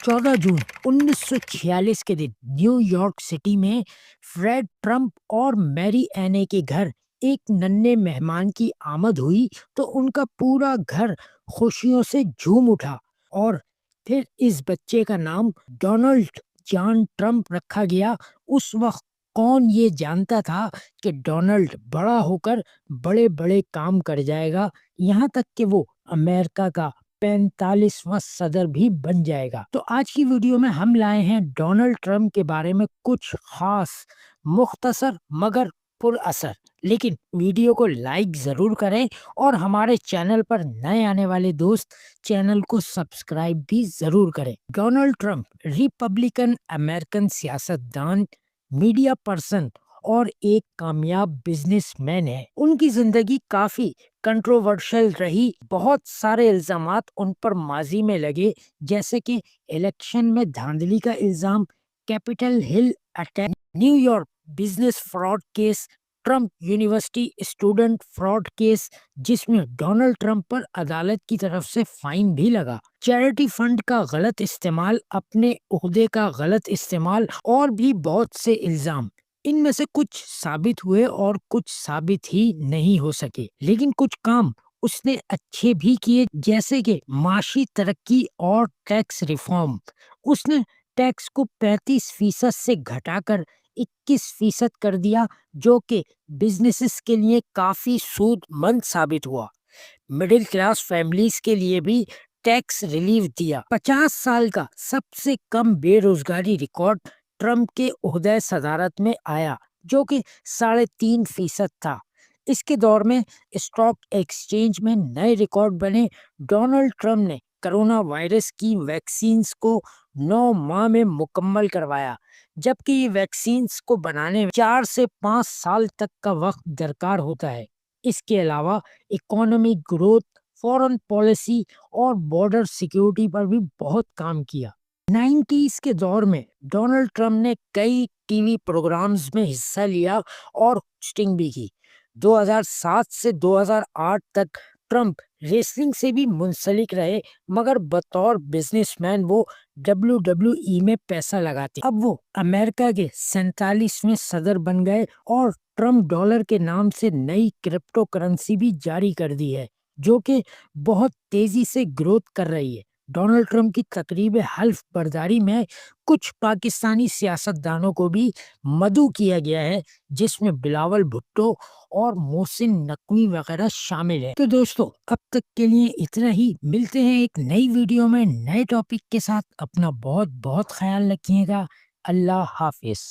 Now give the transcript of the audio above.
14 جون 1946 کے دن new York city میں Fred Trump اور میری اینے کے گھر ایک ننھے مہمان کی آمد ہوئی تو ان کا پورا گھر خوشیوں سے جھوم اٹھا، اور پھر اس بچے کا نام ڈونلڈ جان ٹرمپ رکھا گیا۔ اس وقت کون یہ جانتا تھا کہ ڈونلڈ بڑا ہو کر بڑے بڑے کام کر جائے گا، یہاں تک کہ وہ امریکہ کا 45واں صدر بھی بن جائے گا۔ تو آج کی ویڈیو میں ہم لائے ہیں ڈونلڈ ٹرمپ کے بارے میں کچھ خاص، مختصر مگر پر اثر، لیکن ویڈیو کو لائک ضرور کریں، اور ہمارے چینل پر نئے آنے والے دوست چینل کو سبسکرائب بھی ضرور کریں۔ ڈونلڈ ٹرمپ ریپبلکن امریکن سیاستدان، میڈیا پرسن اور ایک کامیاب بزنس مین ہے۔ ان کی زندگی کافی کنٹروورشل رہی، بہت سارے الزامات ان پر ماضی میں لگے، جیسے کہ الیکشن میں دھاندلی کا الزام، کیپٹل ہل attack, new York business fraud case, Trump university student fraud case جس میں ڈونلڈ ٹرمپ پر عدالت کی طرف سے فائن بھی لگا، چیریٹی فنڈ کا غلط استعمال، اپنے عہدے کا غلط استعمال، اور بھی بہت سے الزام۔ ان میں سے کچھ ثابت ہوئے اور کچھ ثابت ہی نہیں ہو سکے، لیکن کچھ کام اس نے اچھے بھی کیے، جیسے کہ معاشی ترقی اور ٹیکس ریفارم۔ اس نے ٹیکس کو 35% سے گھٹا کر 21% کر دیا، جو کہ بزنسز کے لیے کافی سود مند ثابت ہوا۔ مڈل کلاس فیملیز کے لیے بھی ٹیکس ریلیف دیا۔ 50 سال کا سب سے کم بے روزگاری ریکارڈ ٹرمپ کے عہدہ صدارت میں آیا، جو کہ 3.5% تھا۔ اس کے دور میں اسٹاک ایکسچینج میں نئے ریکارڈ بنے۔ ڈونلڈ ٹرمپ نے کرونا وائرس کی ویکسینز کو 9 ماہ میں مکمل کروایا، جبکہ یہ ویکسینز کو بنانے میں 4 سے 5 سال تک کا وقت درکار ہوتا ہے۔ اس کے علاوہ اکانومک گروتھ، فورن پالیسی اور بارڈر سیکیورٹی پر بھی بہت کام کیا۔ 90s کے دور میں ڈونلڈ ٹرمپ نے کئی ٹی وی پروگرامز میں حصہ لیا اور ہوسٹنگ بھی کی۔ 2007 سے 2008 تک ٹرمپ ریسلنگ سے بھی منسلک رہے، مگر بطور بزنس مین وہ WWE میں پیسہ لگاتے۔ اب وہ امریکہ کے 47ویں صدر بن گئے اور ٹرمپ ڈالر کے نام سے نئی کرپٹو کرنسی بھی جاری کر دی ہے، جو کہ بہت تیزی سے گروتھ کر رہی ہے۔ ڈونلڈ ٹرمپ کی تقریب حلف برداری میں کچھ پاکستانی سیاستدانوں کو بھی مدعو کیا گیا ہے، جس میں بلاول بھٹو اور محسن نقوی وغیرہ شامل ہیں۔ تو دوستو، اب تک کے لیے اتنا ہی، ملتے ہیں ایک نئی ویڈیو میں نئے ٹاپک کے ساتھ۔ اپنا بہت بہت خیال رکھیے گا۔ اللہ حافظ۔